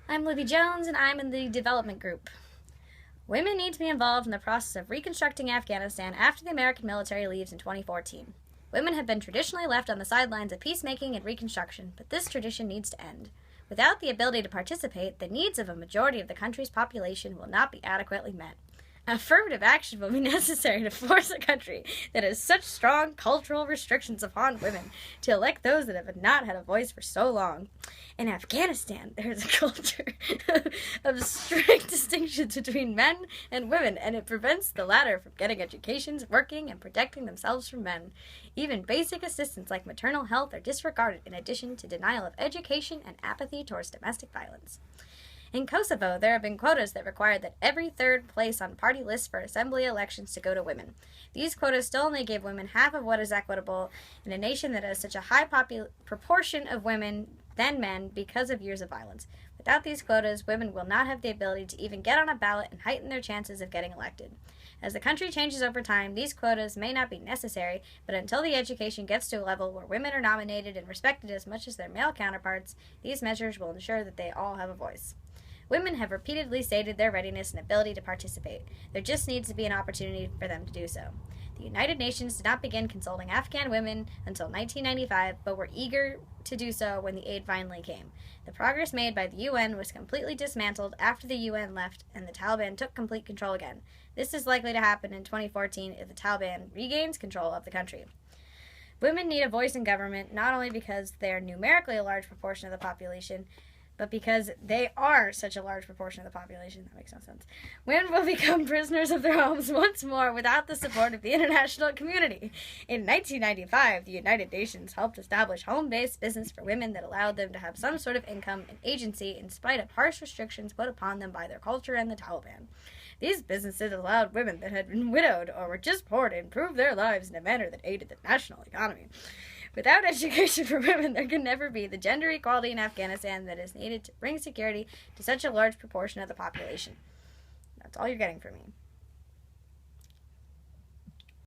I'm Libby Jones, and I'm in the development group. Women need to be involved in the process of reconstructing Afghanistan after the American military leaves in 2014. Women have been traditionally left on the sidelines of peacemaking and reconstruction, but this tradition needs to end. Without the ability to participate, the needs of a majority of the country's population will not be adequately met. Affirmative action will be necessary to force a country that has such strong cultural restrictions upon women to elect those that have not had a voice for so long. In Afghanistan, there is a culture of strict distinctions between men and women, and it prevents the latter from getting educations, working, and protecting themselves from men. Even basic assistance like maternal health are disregarded, in addition to denial of education and apathy towards domestic violence. In Kosovo, there have been quotas that required that every third place on party lists for assembly elections to go to women. These quotas still only give women half of what is equitable in a nation that has such a high proportion of women than men because of years of violence. Without these quotas, women will not have the ability to even get on a ballot and heighten their chances of getting elected. As the country changes over time, these quotas may not be necessary, but until the education gets to a level where women are nominated and respected as much as their male counterparts, these measures will ensure that they all have a voice. Women have repeatedly stated their readiness and ability to participate. There just needs to be an opportunity for them to do so. The United Nations did not begin consulting Afghan women until 1995, but were eager to do so when the aid finally came. The progress made by the UN was completely dismantled after the UN left and the Taliban took complete control again. This is likely to happen in 2014 if the Taliban regains control of the country. Women need a voice in government not only because they are numerically a large proportion of the population, but because they are such a large proportion of the population. That makes no sense. Women will become prisoners of their homes once more without the support of the international community. In 1995, the United Nations helped establish home-based business for women that allowed them to have some sort of income and agency in spite of harsh restrictions put upon them by their culture and the Taliban. These businesses allowed women that had been widowed or were just poor to improve their lives in a manner that aided the national economy. Without education for women, there can never be the gender equality in Afghanistan that is needed to bring security to such a large proportion of the population. That's all you're getting from me.